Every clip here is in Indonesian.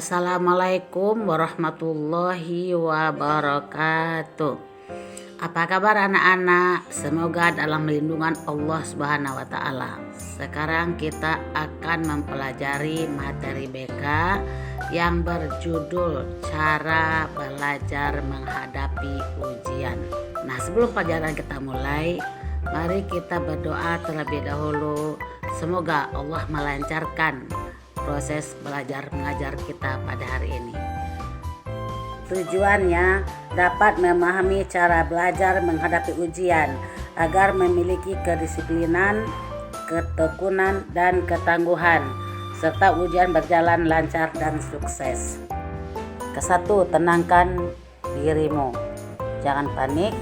Assalamualaikum warahmatullahi wabarakatuh. Apa kabar anak-anak? Semoga dalam lindungan Allah Subhanahu wa taala. Sekarang kita akan mempelajari materi BK yang berjudul Cara Belajar Menghadapi Ujian. Nah, sebelum pelajaran kita mulai, mari kita berdoa terlebih dahulu. Semoga Allah melancarkan proses belajar mengajar kita pada hari ini. Tujuannya dapat memahami cara belajar menghadapi ujian agar memiliki kedisiplinan, ketekunan, dan ketangguhan serta ujian berjalan lancar dan sukses. Kesatu, tenangkan dirimu. Jangan panik.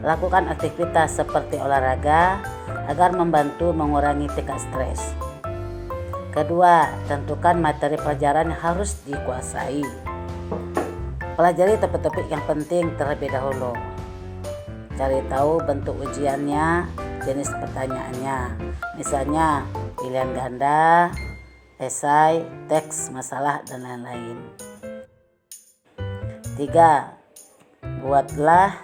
Lakukan aktivitas seperti olahraga agar membantu mengurangi tingkat stres. Kedua, tentukan materi pelajaran yang harus dikuasai. Pelajari topik-topik yang penting terlebih dahulu. Cari tahu bentuk ujiannya, jenis pertanyaannya. Misalnya pilihan ganda, esai, teks, masalah, dan lain-lain. 3. Buatlah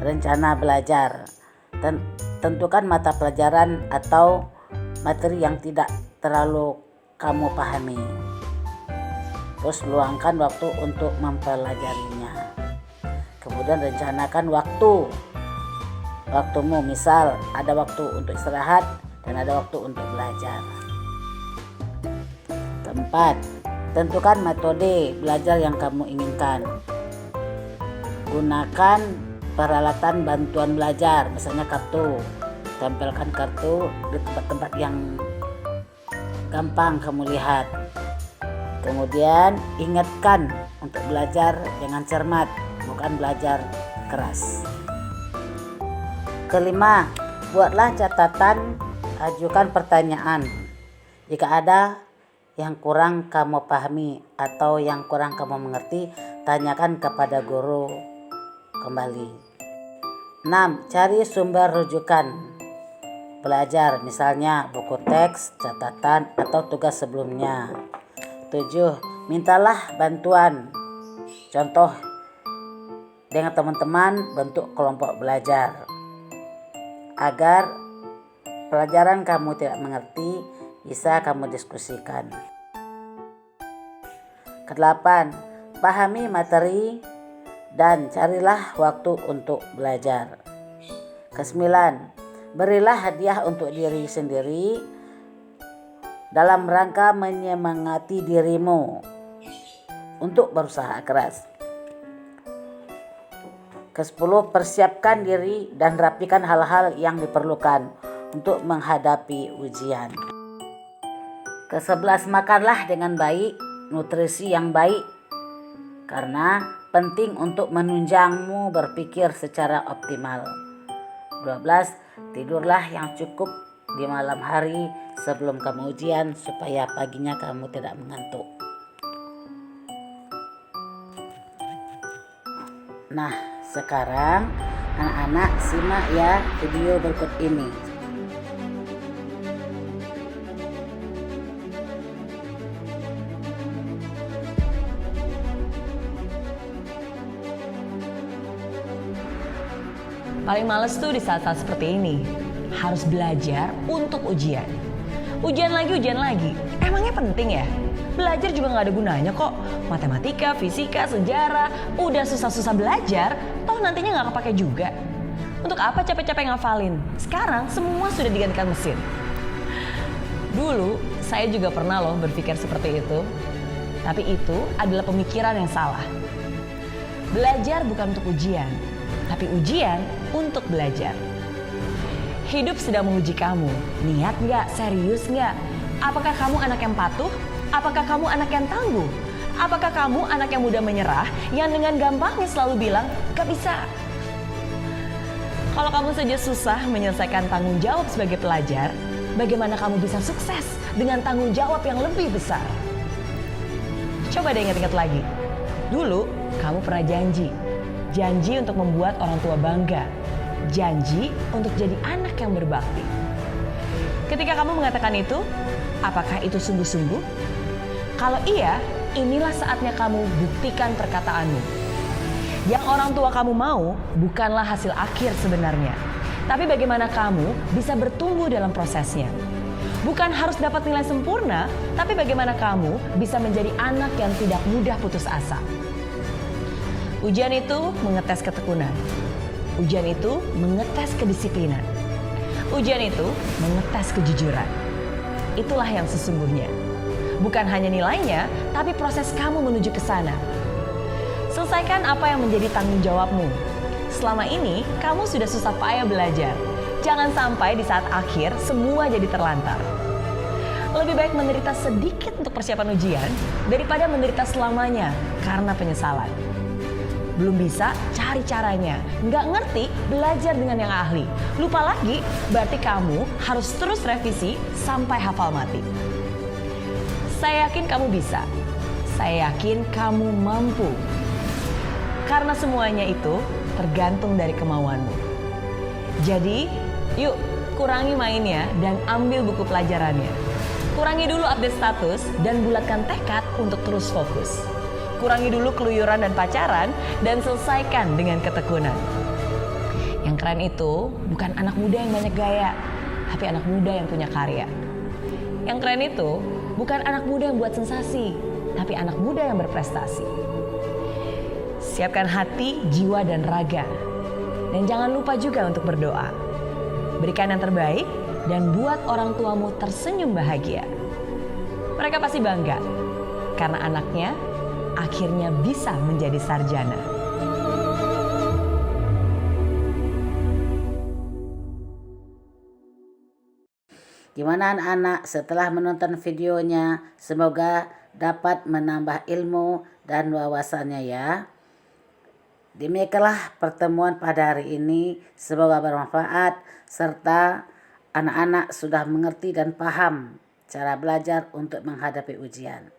rencana belajar. Tentukan mata pelajaran atau materi yang tidak terlalu kamu pahami. Terus luangkan waktu untuk mempelajarinya. Kemudian rencanakan waktumu, misal ada waktu untuk istirahat dan ada waktu untuk belajar. Keempat, tentukan metode belajar yang kamu inginkan. Gunakan peralatan bantuan belajar, misalnya kartu. Tempelkan kartu di tempat-tempat yang gampang kamu lihat. Kemudian ingatkan untuk belajar dengan cermat, bukan belajar keras. Kelima, buatlah catatan, ajukan pertanyaan. Jika ada yang kurang kamu pahami atau yang kurang kamu mengerti, tanyakan kepada guru kembali. 6. Cari sumber rujukan belajar, misalnya buku teks, catatan, atau tugas sebelumnya. 7. Mintalah bantuan. Contoh, dengan teman-teman bentuk kelompok belajar. Agar pelajaran kamu tidak mengerti, bisa kamu diskusikan. 8. Pahami materi dan carilah waktu untuk belajar. 9. Berilah hadiah untuk diri sendiri dalam rangka menyemangati dirimu untuk berusaha keras. 10. Persiapkan diri dan rapikan hal-hal yang diperlukan untuk menghadapi ujian. 11. Makanlah dengan baik, nutrisi yang baik, karena penting untuk menunjangmu berpikir secara optimal. 12. Tidurlah yang cukup di malam hari sebelum kamu ujian supaya paginya kamu tidak mengantuk. Nah, sekarang anak-anak simak ya video berikut ini. Paling males tuh di saat-saat seperti ini. Harus belajar untuk ujian. Ujian lagi. Emangnya penting ya? Belajar juga gak ada gunanya kok. Matematika, fisika, sejarah. Udah susah-susah belajar, toh nantinya gak kepake juga. Untuk apa capek-capek ngafalin? Sekarang semua sudah digantikan mesin. Dulu saya juga pernah loh berpikir seperti itu. Tapi itu adalah pemikiran yang salah. Belajar bukan untuk ujian, tapi ujian untuk belajar. Hidup sedang menguji kamu. Niat nggak? Serius nggak? Apakah kamu anak yang patuh? Apakah kamu anak yang tangguh? Apakah kamu anak yang mudah menyerah, yang dengan gampangnya selalu bilang, gak bisa? Kalau kamu saja susah menyelesaikan tanggung jawab sebagai pelajar, bagaimana kamu bisa sukses dengan tanggung jawab yang lebih besar? Coba deh ingat-ingat lagi. Dulu kamu pernah janji untuk membuat orang tua bangga, janji untuk jadi anak yang berbakti. Ketika kamu mengatakan itu, apakah itu sungguh-sungguh? Kalau iya, inilah saatnya kamu buktikan perkataanmu. Yang orang tua kamu mau bukanlah hasil akhir sebenarnya, tapi bagaimana kamu bisa bertumbuh dalam prosesnya. Bukan harus dapat nilai sempurna, tapi bagaimana kamu bisa menjadi anak yang tidak mudah putus asa. Ujian itu mengetes ketekunan. Ujian itu mengetes kedisiplinan. Ujian itu mengetes kejujuran. Itulah yang sesungguhnya. Bukan hanya nilainya, tapi proses kamu menuju ke sana. Selesaikan apa yang menjadi tanggung jawabmu. Selama ini, kamu sudah susah payah belajar. Jangan sampai di saat akhir semua jadi terlantar. Lebih baik menderita sedikit untuk persiapan ujian daripada menderita selamanya karena penyesalan. Belum bisa, cari caranya. Nggak ngerti, belajar dengan yang ahli. Lupa lagi, berarti kamu harus terus revisi sampai hafal mati. Saya yakin kamu bisa. Saya yakin kamu mampu. Karena semuanya itu tergantung dari kemauanmu. Jadi, yuk kurangi mainnya dan ambil buku pelajarannya. Kurangi dulu update status dan bulatkan tekad untuk terus fokus. Kurangi dulu keluyuran dan pacaran dan selesaikan dengan ketekunan. Yang keren itu bukan anak muda yang banyak gaya, tapi anak muda yang punya karya. Yang keren itu bukan anak muda yang buat sensasi, tapi anak muda yang berprestasi. Siapkan hati, jiwa, dan raga. Dan jangan lupa juga untuk berdoa. Berikan yang terbaik dan buat orang tuamu tersenyum bahagia. Mereka pasti bangga karena anaknya akhirnya bisa menjadi sarjana. Gimana anak-anak setelah menonton videonya? Semoga dapat menambah ilmu dan wawasannya ya. Demikianlah pertemuan pada hari ini. Semoga bermanfaat serta anak-anak sudah mengerti dan paham cara belajar untuk menghadapi ujian.